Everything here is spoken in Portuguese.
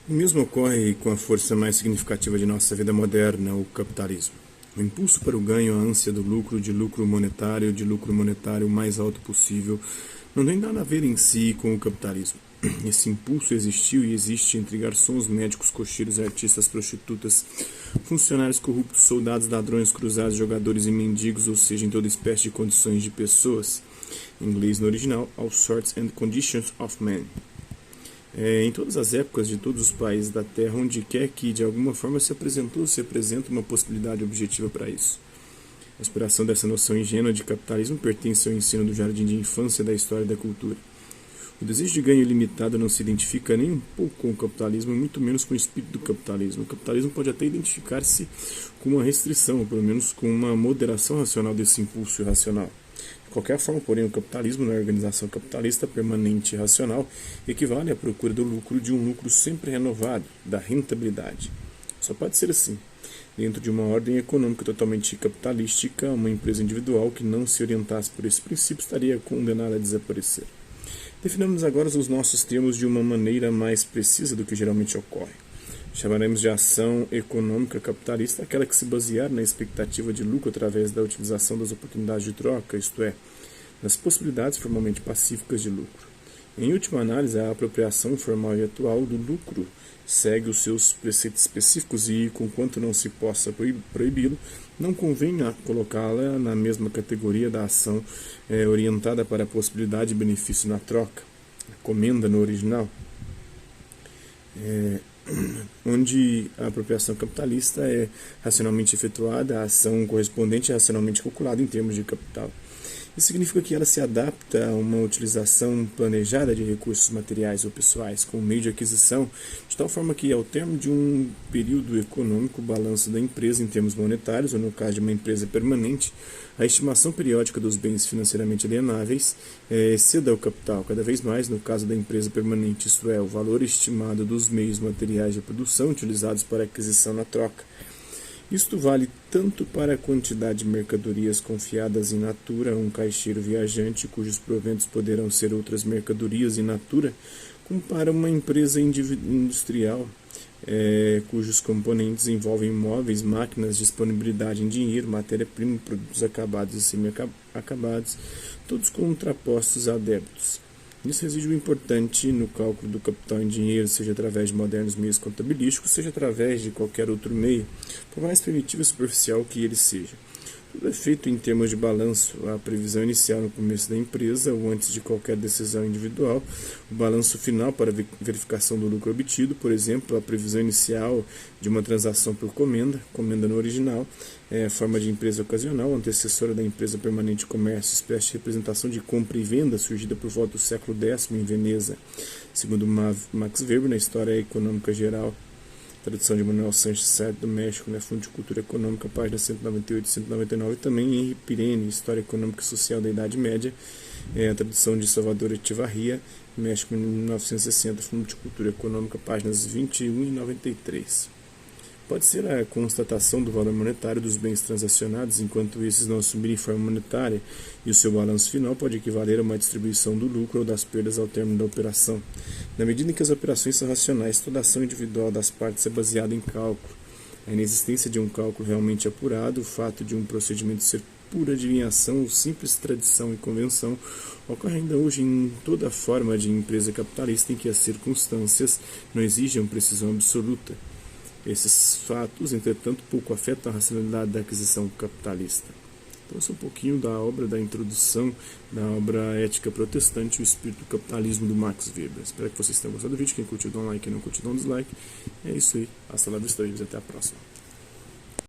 O mesmo ocorre com a força mais significativa de nossa vida moderna, o capitalismo. O impulso para o ganho, a ânsia do lucro, de lucro monetário o mais alto possível, não tem nada a ver em si com o capitalismo. Esse impulso existiu e existe entre garçons, médicos, cocheiros, artistas, prostitutas, funcionários corruptos, soldados, ladrões, cruzados, jogadores e mendigos, ou seja, em toda espécie de condições de pessoas. Em inglês no original, all sorts and conditions of men. Em todas as épocas de todos os países da Terra, onde quer que de alguma forma se apresenta uma possibilidade objetiva para isso. A inspiração dessa noção ingênua de capitalismo pertence ao ensino do jardim de infância da história e da cultura. O desejo de ganho ilimitado não se identifica nem um pouco com o capitalismo, muito menos com o espírito do capitalismo. O capitalismo pode até identificar-se com uma restrição, ou pelo menos com uma moderação racional desse impulso irracional. De qualquer forma, porém, o capitalismo, na organização capitalista permanente e racional, equivale à procura do lucro, de um lucro sempre renovado, da rentabilidade. Só pode ser assim. Dentro de uma ordem econômica totalmente capitalística, uma empresa individual que não se orientasse por esse princípio estaria condenada a desaparecer. Definamos agora os nossos termos de uma maneira mais precisa do que geralmente ocorre. Chamaremos de ação econômica capitalista aquela que se basear na expectativa de lucro através da utilização das oportunidades de troca, isto é, das possibilidades formalmente pacíficas de lucro. Em última análise, a apropriação formal e atual do lucro segue os seus preceitos específicos e, conquanto não se possa proibi-lo, não convém colocá-la na mesma categoria da ação orientada para a possibilidade de benefício na troca, a comenda no original, onde a apropriação capitalista é racionalmente efetuada, a ação correspondente é racionalmente calculada em termos de capital. Isso significa que ela se adapta a uma utilização planejada de recursos materiais ou pessoais como meio de aquisição, de tal forma que, ao termo de um período econômico, o balanço da empresa em termos monetários, ou no caso de uma empresa permanente, a estimação periódica dos bens financeiramente alienáveis exceda o capital, cada vez mais no caso da empresa permanente, isto é, o valor estimado dos meios materiais de produção utilizados para aquisição na troca. Isto vale tanto para a quantidade de mercadorias confiadas in natura a um caixeiro viajante, cujos proventos poderão ser outras mercadorias in natura, como para uma empresa industrial, cujos componentes envolvem móveis, máquinas, disponibilidade em dinheiro, matéria-prima, produtos acabados e semi-acabados, todos contrapostos a débitos. Isso reside o importante no cálculo do capital em dinheiro, seja através de modernos meios contabilísticos, seja através de qualquer outro meio, por mais primitivo e superficial que ele seja. Tudo é feito em termos de balanço, a previsão inicial no começo da empresa ou antes de qualquer decisão individual, o balanço final para verificação do lucro obtido, por exemplo, a previsão inicial de uma transação por comenda, comenda no original, forma de empresa ocasional, antecessora da empresa permanente de comércio, espécie de representação de compra e venda surgida por volta do século X em Veneza, segundo Max Weber na História Econômica Geral. Tradução de Manuel Sanches Sade do México, na Fonte de Cultura Econômica, página 198 e 199, e também Henri Pirenne, História Econômica e Social da Idade Média, a tradução de Salvador Echevarria, México, 1960, Fonte de Cultura Econômica, páginas 21 e 93. Pode ser a constatação do valor monetário dos bens transacionados, enquanto esses não assumirem forma monetária, e o seu balanço final pode equivaler a uma distribuição do lucro ou das perdas ao término da operação. Na medida em que as operações são racionais, toda ação individual das partes é baseada em cálculo. A inexistência de um cálculo realmente apurado, o fato de um procedimento ser pura adivinhação ou simples tradição e convenção, ocorre ainda hoje em toda forma de empresa capitalista em que as circunstâncias não exigem precisão absoluta. Esses fatos, entretanto, pouco afetam a racionalidade da aquisição capitalista. Então, esse é um pouquinho da obra, da introdução da obra Ética Protestante, o Espírito do Capitalismo, do Max Weber. Espero que vocês tenham gostado do vídeo. Quem curtiu, dá um like. Quem não curtiu, dá um dislike. É isso aí. Hasta lá vista e até a próxima.